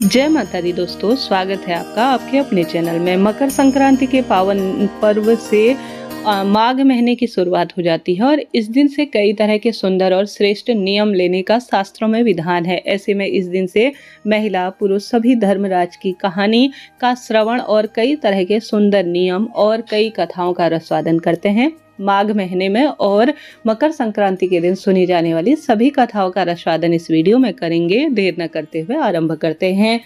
जय माता दी दोस्तों, स्वागत है आपका आपके अपने चैनल में। मकर संक्रांति के पावन पर्व से माघ महीने की शुरुआत हो जाती है और इस दिन से कई तरह के सुंदर और श्रेष्ठ नियम लेने का शास्त्रों में विधान है। ऐसे में इस दिन से महिला पुरुष सभी धर्मराज की कहानी का श्रवण और कई तरह के सुंदर नियम और कई कथाओं का रसवादन करते हैं। माघ महीने में और मकर संक्रांति के दिन सुनी जाने वाली सभी कथाओं का रसवादन इस वीडियो में करेंगे। देर न करते हुए आरंभ करते हैं।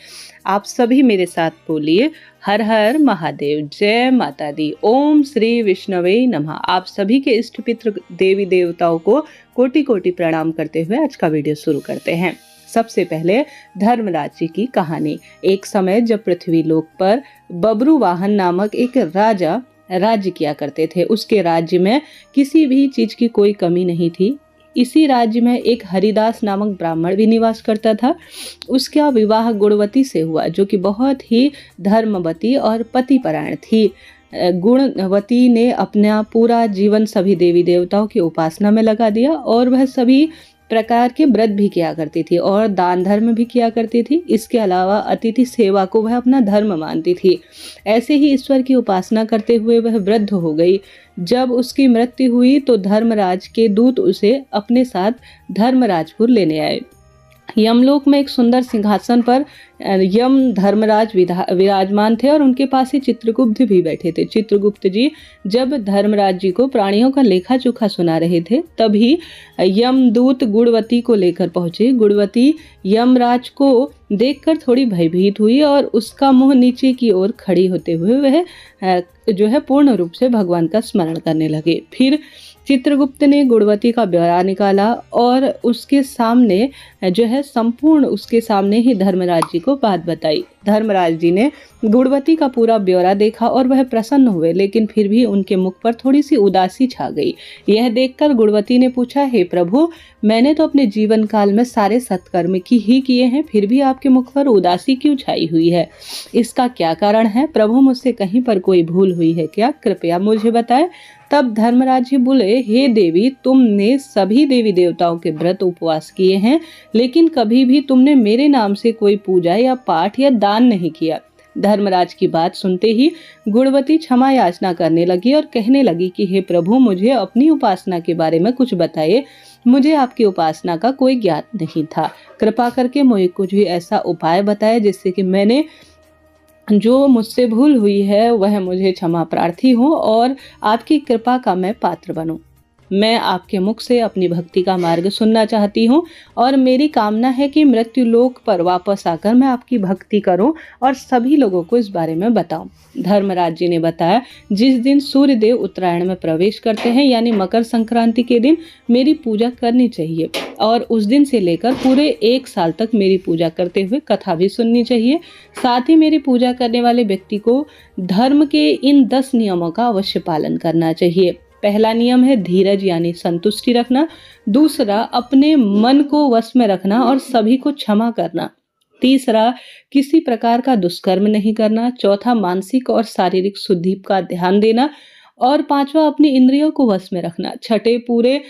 आप सभी मेरे साथ बोलिए, हर हर महादेव, जय माता दी, ओम श्री विष्णवे नमः। आप सभी के इष्ट पितृ देवी देवताओं को कोटि कोटि प्रणाम करते हुए आज का वीडियो शुरू करते हैं। सबसे पहले धर्मराज जी की कहानी। एक समय जब पृथ्वी लोक पर बब्रुवाहन नामक एक राजा राज्य किया करते थे। उसके राज्य में किसी भी चीज की कोई कमी नहीं थी। इसी राज्य में एक हरिदास नामक ब्राह्मण भी निवास करता था। उसका विवाह गुणवती से हुआ, जो कि बहुत ही धर्मवती और पतिपरायण थी। गुणवती ने अपना पूरा जीवन सभी देवी देवताओं की उपासना में लगा दिया और वह सभी प्रकार के व्रत भी किया करती थी और दान धर्म भी किया करती थी। इसके अलावा अतिथि सेवा को वह अपना धर्म मानती थी। ऐसे ही ईश्वर की उपासना करते हुए वह वृद्ध हो गई। जब उसकी मृत्यु हुई तो धर्मराज के दूत उसे अपने साथ धर्मराजपुर लेने आए। यमलोक में एक सुंदर सिंहासन पर यम धर्मराज विराजमान थे और उनके पास ही चित्रगुप्त भी बैठे थे। चित्रगुप्त जी जब धर्मराज जी को प्राणियों का लेखा जोखा सुना रहे थे, तभी यमदूत गुणवती को लेकर पहुंचे। गुणवती यमराज को देखकर थोड़ी भयभीत हुई और उसका मुंह नीचे की ओर खड़ी होते हुए वह पूर्ण रूप से भगवान का स्मरण करने लगे। फिर चित्रगुप्त ने गुणवती का ब्यौरा निकाला और उसके सामने संपूर्ण उसके सामने ही धर्मराज जी को बात बताई। धर्मराज जी ने गुणवती का पूरा ब्यौरा देखा और वह प्रसन्न हुए, लेकिन फिर भी उनके मुख पर थोड़ी सी उदासी छा गई। यह देखकर गुणवती ने पूछा, हे प्रभु, मैंने तो अपने जीवन काल में सारे सत्कर्म ही किए हैं, फिर भी आपके मुख पर उदासी क्यों छाई हुई है? इसका क्या कारण है? प्रभु, मुझसे कहीं पर कोई भूल हुई है क्या? कृपया मुझे बताएं। तब धर्मराज जी बोले, हे देवी, तुमने सभी देवी देवताओं के व्रत उपवास किए हैं, लेकिन कभी भी तुमने मेरे नाम से कोई पूजा या पाठ या दान नहीं किया। धर्मराज की बात सुनते ही गुणवती क्षमा याचना करने लगी और कहने लगी कि हे प्रभु, मुझे अपनी उपासना के बारे में कुछ बताइए। मुझे आपकी उपासना का कोई ज्ञात नहीं था। कृपा करके मुझे कुछ भी ऐसा उपाय बताए जिससे कि मैंने जो मुझसे भूल हुई है वह मुझे क्षमा प्रार्थी हो और आपकी कृपा का मैं पात्र बनूं। मैं आपके मुख से अपनी भक्ति का मार्ग सुनना चाहती हूँ और मेरी कामना है कि मृत्यु लोक पर वापस आकर मैं आपकी भक्ति करूं और सभी लोगों को इस बारे में बताऊं। धर्मराज जी ने बताया, जिस दिन सूर्य देव उत्तरायण में प्रवेश करते हैं, यानी मकर संक्रांति के दिन मेरी पूजा करनी चाहिए और उस दिन से लेकर पूरे 1 साल तक मेरी पूजा करते हुए कथा भी सुननी चाहिए। साथ ही मेरी पूजा करने वाले व्यक्ति को धर्म के इन 10 नियमों का अवश्य पालन करना चाहिए। पहला नियम है धीरज यानी संतुष्टि रखना। दूसरा, अपने मन को वश में रखना और सभी को क्षमा करना। तीसरा, किसी प्रकार का दुष्कर्म नहीं करना। चौथा, मानसिक और शारीरिक शुद्धि का ध्यान देना। और पांचवा, अपनी इंद्रियों को वश में रखना। छठे, पूरे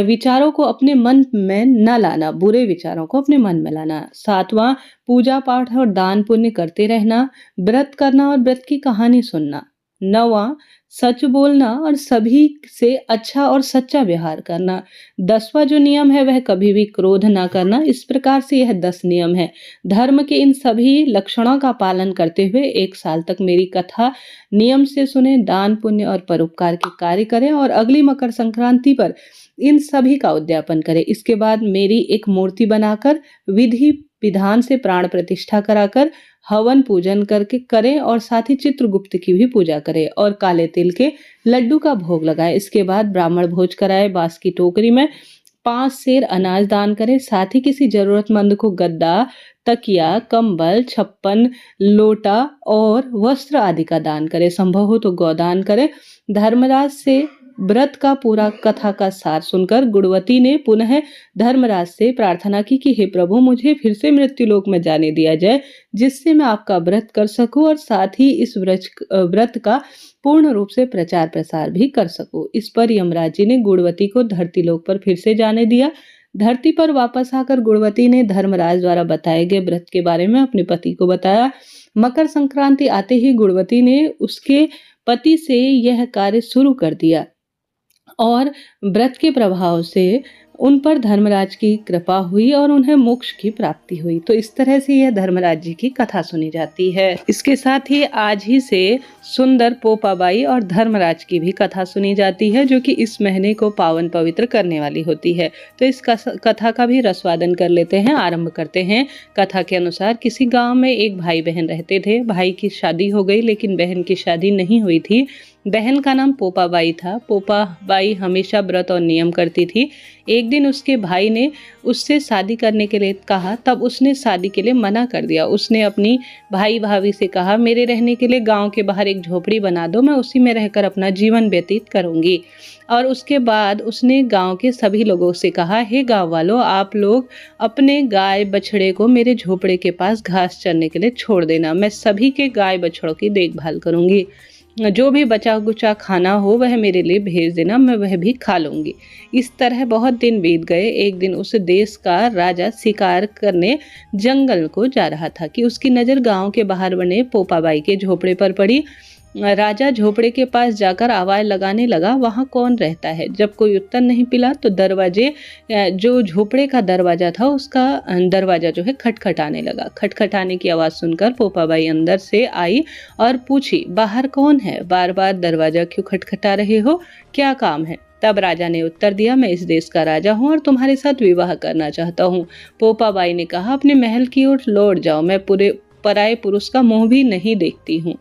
विचारों को अपने मन में न लाना, बुरे विचारों को अपने मन में लाना। सातवां, पूजा पाठ और दान पुण्य करते रहना। व्रत करना और व्रत की कहानी सुनना। नौवां, सच बोलना और सभी से अच्छा और सच्चा व्यवहार करना। 10वां जो नियम है वह कभी भी क्रोध ना करना। इस प्रकार से यह 10 नियम है। धर्म के इन सभी लक्षणों का पालन करते हुए 1 साल तक मेरी कथा नियम से सुने, दान पुण्य और परोपकार के कार्य करें और अगली मकर संक्रांति पर इन सभी का उद्यापन करें। इसके बाद मेरी एक मूर्ति बनाकर विधि विधान से प्राण प्रतिष्ठा कराकर हवन पूजन करके करें और साथ ही चित्रगुप्त की भी पूजा करें और काले तिल के लड्डू का भोग लगाए। इसके बाद ब्राह्मण भोज कराए। बांस की टोकरी में 5 सेर अनाज दान करें। साथ ही किसी जरूरतमंद को गद्दा, तकिया, कंबल, छप्पन, लोटा और वस्त्र आदि का दान करें। संभव हो तो गौदान करें। धर्मराज से व्रत का पूरा कथा का सार सुनकर गुणवती ने पुनः धर्मराज से प्रार्थना की कि हे प्रभु, मुझे फिर से मृत्यु लोक में जाने दिया जाए, जिससे मैं आपका व्रत कर सकूं और साथ ही इस व्रत का पूर्ण रूप से प्रचार प्रसार भी कर सकूं। इस पर यमराज जी ने गुणवती को धरती लोक पर फिर से जाने दिया। धरती पर वापस आकर गुणवती ने धर्मराज द्वारा बताए गए व्रत के बारे में अपने पति को बताया। मकर संक्रांति आते ही गुणवती ने उसके पति से यह कार्य शुरू कर दिया और व्रत के प्रभाव से उन पर धर्मराज की कृपा हुई और उन्हें मोक्ष की प्राप्ति हुई। तो इस तरह से यह धर्मराज जी की कथा सुनी जाती है। इसके साथ ही आज ही से सुंदर, पोपाबाई और धर्मराज की भी कथा सुनी जाती है, जो कि इस महीने को पावन पवित्र करने वाली होती है। तो इस कथा का भी रसवादन कर लेते हैं, आरंभ करते हैं। कथा के अनुसार किसी गांव में एक भाई बहन रहते थे। भाई की शादी हो गई लेकिन बहन की शादी नहीं हुई थी। बहन का नाम पोपाबाई था। पोपाबाई हमेशा व्रत और नियम करती थी। एक दिन उसके भाई ने उससे शादी करने के लिए कहा, तब उसने शादी के लिए मना कर दिया। उसने अपनी भाई भाभी से कहा, मेरे रहने के लिए गांव के बाहर एक झोपड़ी बना दो, मैं उसी में रहकर अपना जीवन व्यतीत करूंगी। और उसके बाद उसने गांव के सभी लोगों से कहा, हे गांव वालों, आप लोग अपने गाय बछड़े को मेरे झोपड़े के पास घास चरने के लिए छोड़ देना। मैं सभी के गाय बछड़ों की देखभाल करूंगी। जो भी बचा कुचा खाना हो वह मेरे लिए भेज देना, मैं वह भी खा लूंगी। इस तरह बहुत दिन बीत गए। एक दिन उस देश का राजा शिकार करने जंगल को जा रहा था कि उसकी नज़र गांव के बाहर बने पोपाबाई के झोपड़े पर पड़ी। राजा झोपड़े के पास जाकर आवाज लगाने लगा, वहां कौन रहता है? जब कोई उत्तर नहीं मिला तो दरवाजे, जो झोपड़े का दरवाजा था उसका दरवाजा जो है खटखटाने लगा। खटखटाने की आवाज सुनकर पोपाबाई अंदर से आई और पूछी, बाहर कौन है? बार बार दरवाजा क्यों खटखटा रहे हो? क्या काम है? तब राजा ने उत्तर दिया, मैं इस देश का राजा हूँ और तुम्हारे साथ विवाह करना चाहता हूँ। पोपाबाई ने कहा, अपने महल की ओर लौट जाओ, मैं पूरे पराये पुरुष का मुंह भी नहीं देखती हूँ।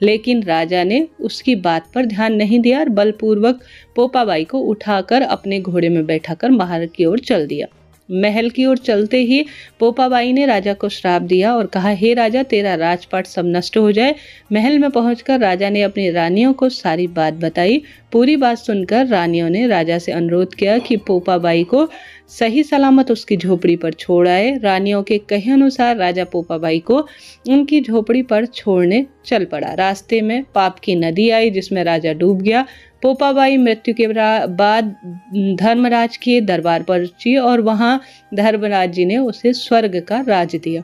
लेकिन राजा ने उसकी बात पर ध्यान नहीं दिया और बलपूर्वक पोपाबाई को उठाकर अपने घोड़े में बैठाकर बाहर की ओर चल दिया। महल की ओर चलते ही पोपाबाई ने राजा को श्राप दिया और कहा, हे राजा, तेरा राजपाट सब नष्ट हो जाए। महल में पहुंचकर राजा ने अपनी रानियों को सारी बात बताई। पूरी बात सुनकर रानियों ने राजा से अनुरोध किया कि पोपाबाई को सही सलामत उसकी झोपड़ी पर छोड़ आए। रानियों के कहे अनुसार राजा पोपाबाई को उनकी झोपड़ी पर छोड़ने चल पड़ा। रास्ते में पाप की नदी आई जिसमें राजा डूब गया। पोपाबाई मृत्यु के बाद धर्मराज के दरबार पहुंची और वहां धर्मराज जी ने उसे स्वर्ग का राज दिया।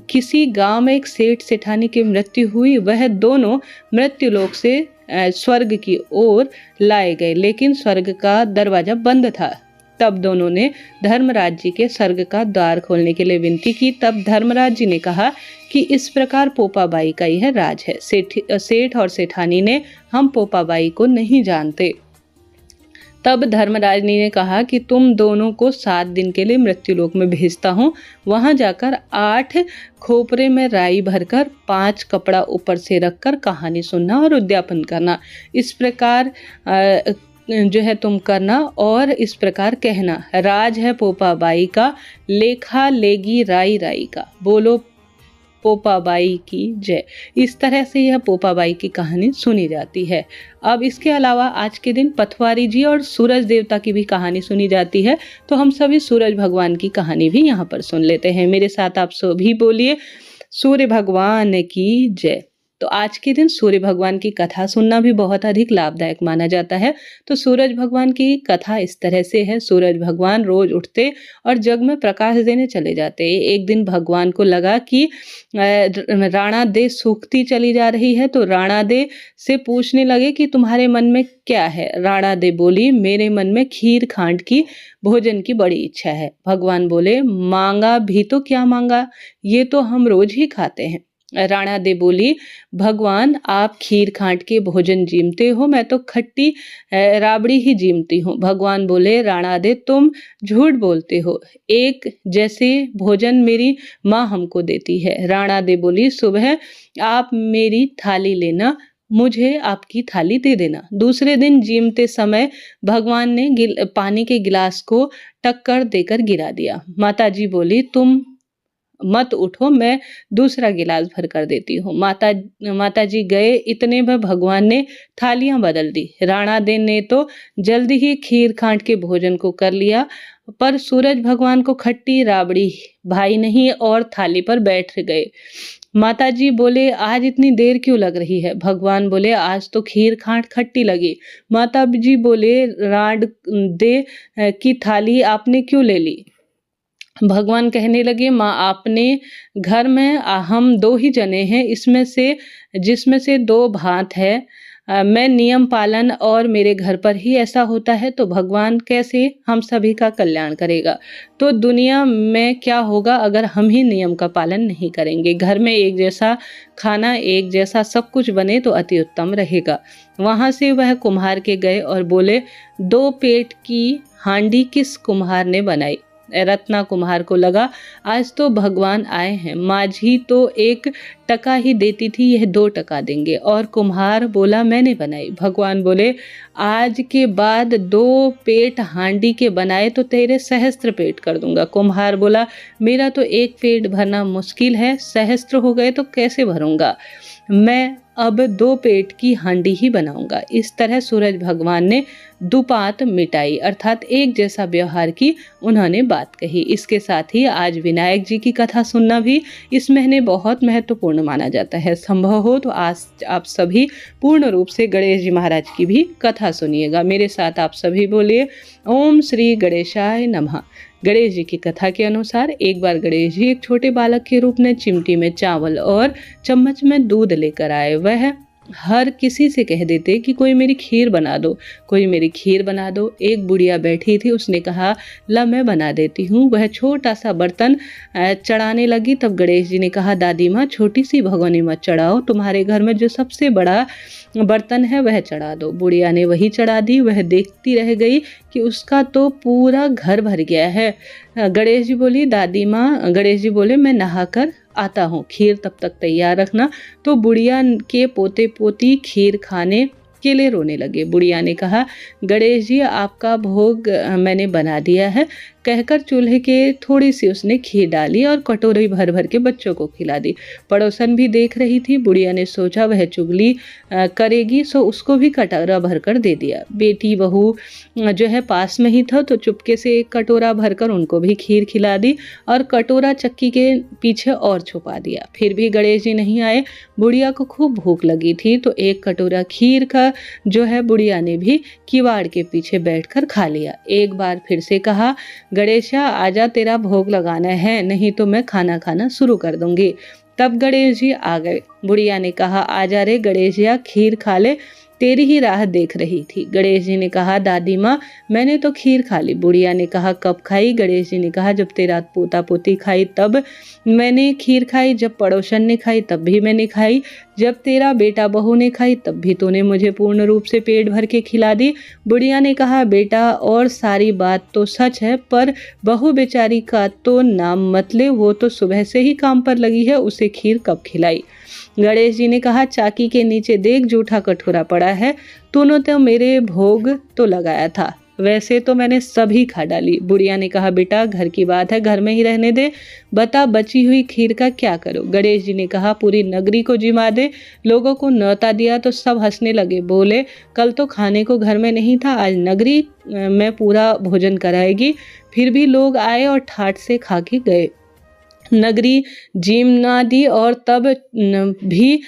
किसी गांव में एक सेठ सेठानी की मृत्यु हुई। वह दोनों मृत्युलोक से स्वर्ग की ओर लाए गए, लेकिन स्वर्ग का दरवाजा बंद था। तब दोनों ने धर्मराज जी के स्वर्ग का द्वार खोलने के लिए विनती की। तब धर्मराज जी ने कहा कि इस प्रकार पोपाबाई का यह राज है। सेठ और सेठानी ने, हम पोपाबाई को नहीं जानते। तब धर्मराज ने कहा कि तुम दोनों को 7 दिन के लिए मृत्युलोक में भेजता हूँ। वहां जाकर 8 खोपरे में राई भरकर 5 कपड़ा ऊपर से रखकर कहानी सुनना और उद्यापन करना। इस प्रकार जो है तुम करना और इस प्रकार कहना, राज है पोपाबाई का, लेखा लेगी राई राई का, बोलो पोपाबाई की जय। इस तरह से यह पोपाबाई की कहानी सुनी जाती है। अब इसके अलावा आज के दिन पथवारी जी और सूरज देवता की भी कहानी सुनी जाती है। तो हम सभी सूरज भगवान की कहानी भी यहाँ पर सुन लेते हैं। मेरे साथ आप सभी बोलिए, सूर्य भगवान की जय। तो आज के दिन सूर्य भगवान की कथा सुनना भी बहुत अधिक लाभदायक माना जाता है। तो सूरज भगवान की कथा इस तरह से है। सूरज भगवान रोज उठते और जग में प्रकाश देने चले जाते। एक दिन भगवान को लगा कि राणा दे सूखती चली जा रही है, तो राणा दे से पूछने लगे कि तुम्हारे मन में क्या है। राणा दे बोली, मेरे मन में खीर खांड की भोजन की बड़ी इच्छा है। भगवान बोले, मांगा भी तो क्या मांगा, ये तो हम रोज ही खाते हैं। राणा दे बोली, भगवान आप खीर खांड के भोजन जीमते हो, मैं तो खट्टी राबड़ी ही जीमती हूँ। भगवान बोले, राणा दे तुम झूठ बोलते हो, एक जैसे भोजन मेरी माँ हमको देती है। राणा दे बोली, सुबह आप मेरी थाली लेना, मुझे आपकी थाली दे देना। दूसरे दिन जीमते समय भगवान ने पानी के गिलास को टक्कर देकर गिरा दिया। माताजी बोली, तुम मत उठो, मैं दूसरा गिलास भर कर देती हूँ। माताजी गए, इतने में भगवान ने थालियां बदल दी। राणा दे ने तो जल्दी ही खीर खांड के भोजन को कर लिया। पर सूरज भगवान को खट्टी राबड़ी भाई नहीं और थाली पर बैठ गए। माताजी बोले, आज इतनी देर क्यों लग रही है? भगवान बोले, आज तो खीर खाट खट्टी लगी। माता जी बोले, राड दे की थाली आपने क्यों ले ली? भगवान कहने लगे, माँ आपने घर में हम 2 ही जने हैं, जिसमें से 2 भात है। मैं नियम पालन और मेरे घर पर ही ऐसा होता है तो भगवान कैसे हम सभी का कल्याण करेगा? तो दुनिया में क्या होगा अगर हम ही नियम का पालन नहीं करेंगे? घर में एक जैसा खाना, एक जैसा सब कुछ बने तो अति उत्तम रहेगा। वहाँ से वह कुम्हार के गए और बोले, 2 पेट की हांडी किस कुम्हार ने बनाई? रत्ना कुम्हार को लगा, आज तो भगवान आए हैं। माझी तो 1 टका ही देती थी, यह 2 टका देंगे। और कुम्हार बोला, मैंने बनाई। भगवान बोले, आज के बाद 2 पेट हांडी के बनाए तो तेरे सहस्त्र पेट कर दूंगा। कुम्हार बोला, मेरा तो 1 पेट भरना मुश्किल है, सहस्त्र हो गए तो कैसे भरूंगा? मैं अब 2 पेट की हांडी ही बनाऊंगा। इस तरह सूरज भगवान ने दुपात मिटाई, अर्थात एक जैसा व्यवहार की उन्होंने बात कही। इसके साथ ही आज विनायक जी की कथा सुनना भी इस महीने बहुत महत्वपूर्ण माना जाता है। संभव हो तो आज आप सभी पूर्ण रूप से गणेश जी महाराज की भी कथा सुनिएगा। मेरे साथ आप सभी बोलिए, ओम श्री गणेशाय नमः। गणेश जी की कथा के अनुसार एक बार गणेश जी एक छोटे बालक के रूप में चिमटी में चावल और चम्मच में दूध लेकर आए। वह हर किसी से कह देते कि कोई मेरी खीर बना दो, कोई मेरी खीर बना दो। एक बुढ़िया बैठी थी, उसने कहा, ला मैं बना देती हूँ। वह छोटा सा बर्तन चढ़ाने लगी। तब गणेश जी ने कहा, दादी माँ छोटी सी भगोनी मत चढ़ाओ, तुम्हारे घर में जो सबसे बड़ा बर्तन है वह चढ़ा दो। बुढ़िया ने वही चढ़ा दी। वह देखती रह गई कि उसका तो पूरा घर भर गया है। गणेश जी बोली, दादी माँ, गणेश जी बोले, मैं नहाकर आता हूँ, खीर तब तक तैयार रखना। तो बुढ़िया के पोते पोती खीर खाने के लिए रोने लगे। बुढ़िया ने कहा, गणेश जी आपका भोग मैंने बना दिया है, कहकर चूल्हे के थोड़ी सी उसने खीर डाली और कटोरी भर भर के बच्चों को खिला दी। पड़ोसन भी देख रही थी। बुढ़िया ने सोचा वह चुगली करेगी, सो उसको भी कटोरा भर कर दे दिया। बेटी बहू जो है पास में ही था तो चुपके से एक कटोरा भरकर उनको भी खीर खिला दी और कटोरा चक्की के पीछे और छुपा दिया। फिर भी गणेश जी नहीं आए। बुढ़िया को खूब भूख लगी थी तो एक कटोरा खीर का जो है बुढ़िया ने भी किवाड़ के पीछे बैठकर खा लिया। एक बार फिर से कहा, गणेशा आजा, तेरा भोग लगाना है, नहीं तो मैं खाना खाना शुरू कर दूंगी। तब गणेश जी आ गए। बुढ़िया ने कहा, आजा रे गणेशिया, खीर खा ले, तेरी ही राह देख रही थी। गणेश जी ने कहा, दादी माँ मैंने तो खीर खा ली। बुढ़िया ने कहा, कब खाई? गणेश जी ने कहा, जब तेरा पोता पोती खाई तब मैंने खीर खाई, जब पड़ोसन ने खाई तब भी मैंने खाई, जब तेरा बेटा बहू ने खाई तब भी तूने मुझे पूर्ण रूप से पेट भर के खिला दी। बुढ़िया ने कहा, बेटा और सारी बात तो सच है, पर बहू बेचारी का तो नाम मत ले, वो तो सुबह से ही काम पर लगी है, उसे खीर कब खिलाई? गणेश जी ने कहा, चाकी के नीचे देख जूठा कटोरा पड़ा है, तूने तो मेरे भोग तो लगाया था, वैसे तो मैंने सभी खा डाली। बुढ़िया ने कहा, बेटा घर की बात है, घर में ही रहने दे, बता बची हुई खीर का क्या करो? गणेश जी ने कहा, पूरी नगरी को जिमा दे। लोगों को न्योता दिया तो सब हंसने लगे, बोले कल तो खाने को घर में नहीं था, आज नगरी में पूरा भोजन कराएगी। फिर भी लोग आए और ठाट से खा के गए। नगरी जीमना दी और तब भी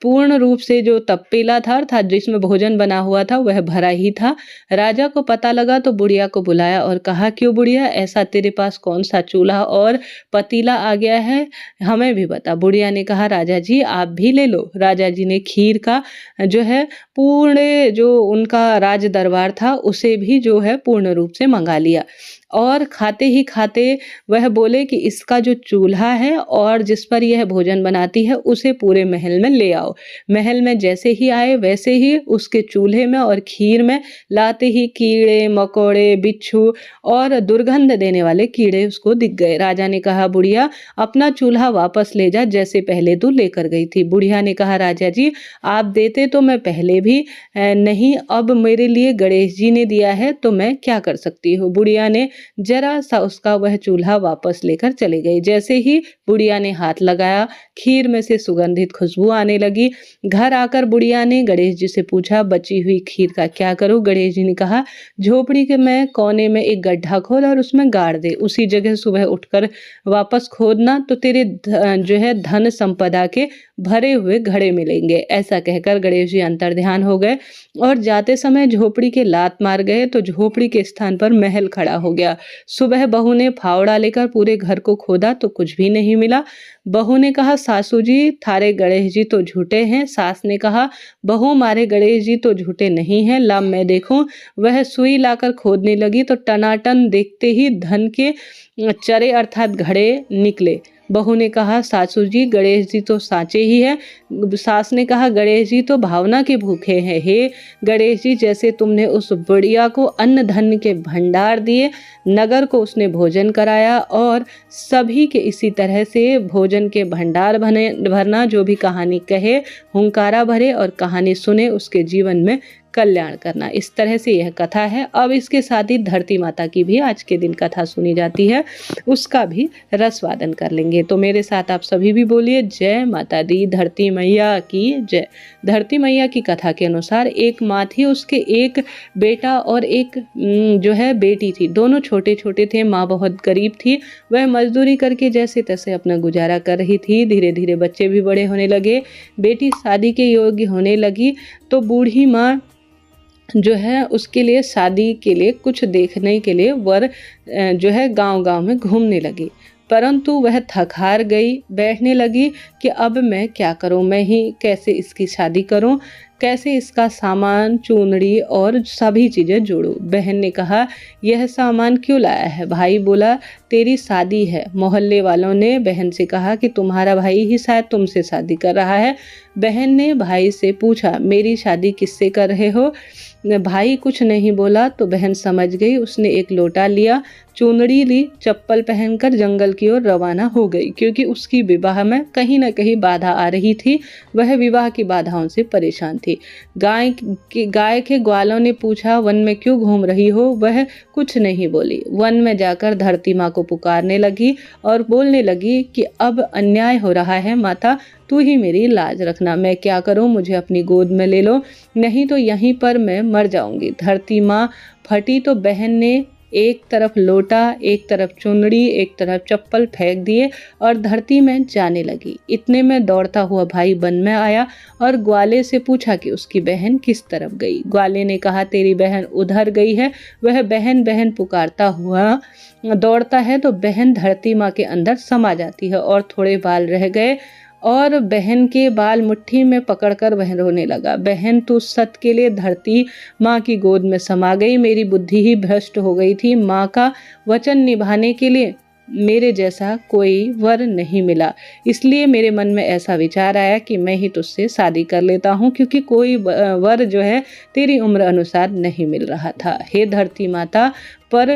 पूर्ण रूप से जो तपेला था अर्थात जिसमें भोजन बना हुआ था वह भरा ही था। राजा को पता लगा तो बुढ़िया को बुलाया और कहा, क्यों बुढ़िया, ऐसा तेरे पास कौन सा चूल्हा और पतीला आ गया है, हमें भी बता। बुढ़िया ने कहा, राजा जी आप भी ले लो। राजा जी ने खीर का जो है पूर्ण जो उनका राज दरबार था उसे भी जो है पूर्ण रूप से मंगा लिया और खाते ही खाते वह बोले कि इसका जो चूल्हा है और जिस पर यह भोजन बनाती है उसे पूरे महल में ले आओ। महल में जैसे ही आए वैसे ही उसके चूल्हे में और खीर में लाते ही कीड़े मकोड़े बिच्छू और दुर्गंध देने वाले कीड़े उसको दिख गए। राजा ने कहा, बुढ़िया अपना चूल्हा वापस ले जा, जैसे पहले तू लेकर गई थी। बुढ़िया ने कहा, राजा जी आप देते तो मैं पहले भी नहीं, अब मेरे लिए गणेश जी ने दिया है तो मैं क्या कर सकती हूँ। बुढ़िया ने जरा सा उसका वह चूल्हा वापस लेकर चले गए। जैसे ही बुढ़िया ने हाथ लगाया, खीर में से सुगंधित खुशबू आने लगी। घर आकर बुढ़िया ने गणेश जी से पूछा, बची हुई खीर का क्या करूं? गणेश जी ने कहा, झोपड़ी के में कोने में एक गड्ढा खोद और उसमें गाड़ दे। उसी जगह सुबह उठकर वापस खोदना तो तेरे जो है धन संपदा के भरे हुए घड़े मिलेंगे। ऐसा कहकर गणेश जी अंतर्ध्यान हो गए और जाते समय झोपड़ी के लात मार गए तो झोपड़ी के स्थान पर महल खड़ा हो गया। सुबह बहू ने फावड़ा लेकर पूरे घर को खोदा तो कुछ भी नहीं मिला। बहू ने कहा, सासू जी थारे गणेश जी तो झूठे हैं। सास ने कहा, बहू मारे गणेश जी तो झूठे नहीं हैं, ला मैं देखूं। वह सुई लाकर खोदने लगी तो टनाटन देखते ही धन के चरे अर्थात घड़े निकले। बहू ने कहा, सासू जी गणेश जी तो साचे ही है। सास ने कहा, गणेश जी तो भावना के भूखे हैं। हे गणेश जी, जैसे तुमने उस बुढ़िया को अन्न धन के भंडार दिए, नगर को उसने भोजन कराया और सभी के इसी तरह से भोजन के भंडार भरना। जो भी कहानी कहे हुंकारा भरे और कहानी सुने उसके जीवन में कल्याण करना। इस तरह से यह कथा है। अब इसके साथ ही धरती माता की भी आज के दिन कथा सुनी जाती है, उसका भी रसवादन कर लेंगे। तो मेरे साथ आप सभी भी बोलिए, जय माता दी, धरती मैया की जय। धरती मैया की कथा के अनुसार एक माँ थी, उसके एक बेटा और एक जो है बेटी थी। दोनों छोटे छोटे थे। माँ बहुत गरीब थी। वह मजदूरी करके जैसे तैसे अपना गुजारा कर रही थी। धीरे धीरे बच्चे भी बड़े होने लगे। बेटी शादी के योग्य होने लगी तो बूढ़ी माँ जो है उसके लिए शादी के लिए कुछ देखने के लिए वर जो है गांव-गांव में घूमने लगी। परंतु वह थक हार गई, बैठने लगी कि अब मैं क्या करूं, मैं ही कैसे इसकी शादी करूं, कैसे इसका सामान, चूनड़ी और सभी चीज़ें जोड़ूं। बहन ने कहा, यह सामान क्यों लाया है? भाई बोला, तेरी शादी है। मोहल्ले वालों ने बहन से कहा कि तुम्हारा भाई ही शायद तुमसे शादी कर रहा है। बहन ने भाई से पूछा, मेरी शादी किससे कर रहे हो? भाई कुछ नहीं बोला तो बहन समझ गई। उसने एक लोटा लिया, चुनरी ली, चप्पल पहनकर जंगल की ओर रवाना हो गई, क्योंकि उसकी विवाह में कहीं न कहीं बाधा आ रही थी। वह विवाह की बाधाओं से परेशान थी। गाय के ग्वालों ने पूछा, वन में क्यों घूम रही हो? वह कुछ नहीं बोली। वन में जाकर धरती माँ को पुकारने लगी और बोलने लगी कि अब अन्याय हो रहा है माता, तू ही मेरी लाज रखना। मैं क्या करूं? मुझे अपनी गोद में ले लो, नहीं तो यहीं पर मैं मर जाऊंगी। धरती माँ फटी तो बहन ने एक तरफ लोटा, एक तरफ चुनड़ी, एक तरफ चप्पल फेंक दिए और धरती में जाने लगी। इतने में दौड़ता हुआ भाई वन में आया और ग्वाले से पूछा कि उसकी बहन किस तरफ गई। ग्वाले ने कहा, तेरी बहन उधर गई है। वह बहन बहन पुकारता हुआ दौड़ता है तो बहन धरती माँ के अंदर समा जाती है और थोड़े बाल रह गए और बहन के बाल मुट्ठी में पकड़कर वह रोने लगा। बहन तू सत के लिए धरती माँ की गोद में समा गई। मेरी बुद्धि ही भ्रष्ट हो गई थी। माँ का वचन निभाने के लिए मेरे जैसा कोई वर नहीं मिला, इसलिए मेरे मन में ऐसा विचार आया कि मैं ही तुझसे शादी कर लेता हूँ, क्योंकि कोई वर जो है तेरी उम्र अनुसार नहीं मिल रहा था। हे धरती माता, पर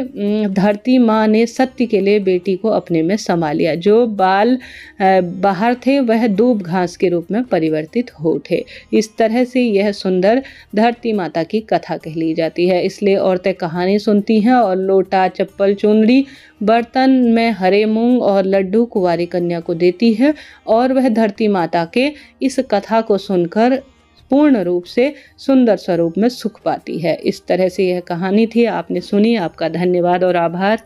धरती माँ ने सत्य के लिए बेटी को अपने में समा लिया। जो बाल बाहर थे वह दूब घास के रूप में परिवर्तित हो उठे। इस तरह से यह सुंदर धरती माता की कथा कहली जाती है। इसलिए औरतें कहानी सुनती हैं और लोटा, चप्पल, चुनरी, बर्तन में हरे मूंग और लड्डू कुंवारी कन्या को देती है और वह धरती माता के इस कथा को सुनकर पूर्ण रूप से सुंदर स्वरूप में सुख पाती है। इस तरह से यह कहानी थी, आपने सुनी, आपका धन्यवाद और आभार।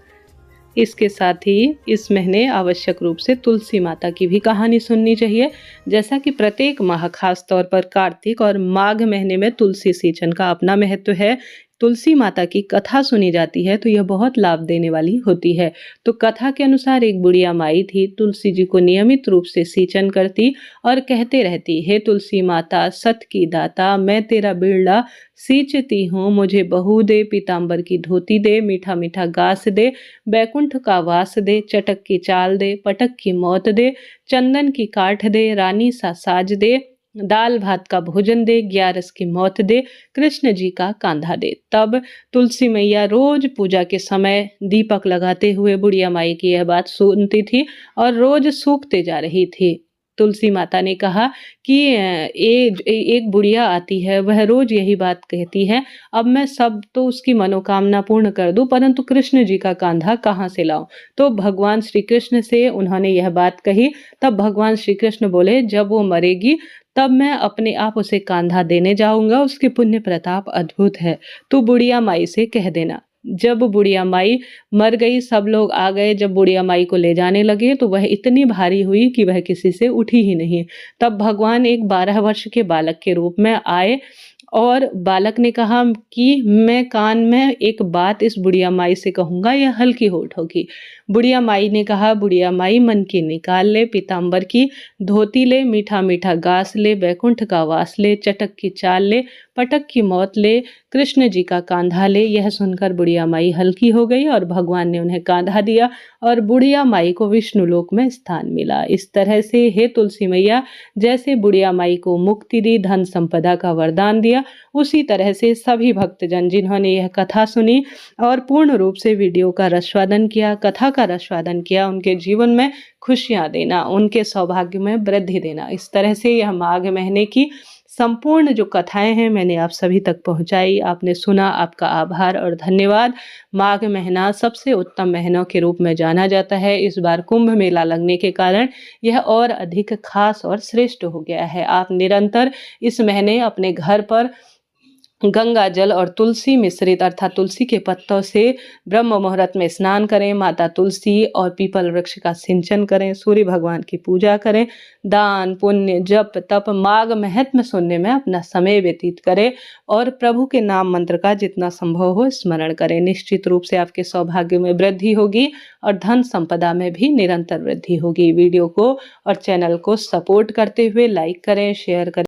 इसके साथ ही इस महीने आवश्यक रूप से तुलसी माता की भी कहानी सुननी चाहिए। जैसा कि प्रत्येक माह खास तौर पर कार्तिक और माघ महीने में तुलसी सिंचन का अपना महत्व है। तुलसी माता की कथा सुनी जाती है तो यह बहुत लाभ देने वाली होती है। तो कथा के अनुसार एक बुढ़िया माई थी, तुलसी जी को नियमित रूप से सिंचन करती और कहते रहती, हे तुलसी माता सत की दाता, मैं तेरा बिरला सींचती हूँ, मुझे बहू दे, पीताम्बर की धोती दे, मीठा मीठा घास दे, बैकुंठ का वास दे, चटक की चाल दे, पटक की मौत दे, चंदन की काठ दे, रानी सा साज दे, दाल भात का भोजन दे, ग्यारस की मौत दे, कृष्ण जी का कांधा दे। तब तुलसी मैया रोज पूजा के समय दीपक लगाते हुए बुढ़िया माई की यह बात सुनती थी और रोज सूखते जा रही थी। तुलसी माता ने कहा कि एक बुढ़िया आती है, वह रोज यही बात कहती है, अब मैं सब तो उसकी मनोकामना पूर्ण कर दूं, परंतु कृष्ण जी का कांधा कहाँ से लाऊं। तो भगवान श्री कृष्ण से उन्होंने यह बात कही। तब भगवान श्री कृष्ण बोले, जब वो मरेगी तब मैं अपने आप उसे कांधा देने जाऊंगा, उसके पुण्य प्रताप अद्भुत है, तू बुढ़िया माई से कह देना। जब बुढ़िया माई मर गई, सब लोग आ गए, जब बुढ़िया माई को ले जाने लगे तो वह इतनी भारी हुई कि वह किसी से उठी ही नहीं। तब भगवान एक 12 वर्ष के बालक के रूप में आए और बालक ने कहा कि मैं कान में एक बात इस बुढ़िया माई से कहूंगा, यह हल्की हो उठोगी। बुढ़िया माई ने कहा, बुढ़िया माई मन की निकाल ले, पीताम्बर की धोती ले, मीठा मीठा गास ले, बैकुंठ का वास ले, चटक की चाल ले, पटक की मौत ले, कृष्ण जी का कांधा ले। यह सुनकर बुढ़िया माई हल्की हो गई और भगवान ने उन्हें कांधा दिया और बुढ़िया माई को विष्णु लोक में स्थान मिला। इस तरह से हे तुलसी मैया, जैसे बुढ़िया माई को मुक्ति दी, धन संपदा का वरदान दिया, उसी तरह से सभी भक्तजन जिन्होंने यह कथा सुनी और पूर्ण रूप से वीडियो का रसवादन किया, कथा का रसवादन किया, उनके जीवन में खुशियां देना, उनके सौभाग्य में वृद्धि देना। इस तरह से यह माघ महीने की संपूर्ण जो कथाएं हैं मैंने आप सभी तक पहुंचाई। आपने सुना, आपका आभार और धन्यवाद। माघ महीना सबसे उत्तम महीनों के रूप में जाना जाता है। इस बार कुंभ मेला लगने के कारण यह और अधिक खास और श्रेष्ठ हो गया है। आप निरंतर इस महीने अपने घर पर गंगा जल और तुलसी मिश्रित अर्थात तुलसी के पत्तों से ब्रह्म मुहूर्त में स्नान करें, माता तुलसी और पीपल वृक्ष का सिंचन करें, सूर्य भगवान की पूजा करें, दान पुण्य जप तप माघ महत्म सुनने में अपना समय व्यतीत करें और प्रभु के नाम मंत्र का जितना संभव हो स्मरण करें। निश्चित रूप से आपके सौभाग्य में वृद्धि होगी और धन संपदा में भी निरंतर वृद्धि होगी। वीडियो को और चैनल को सपोर्ट करते हुए लाइक करें, शेयर करें।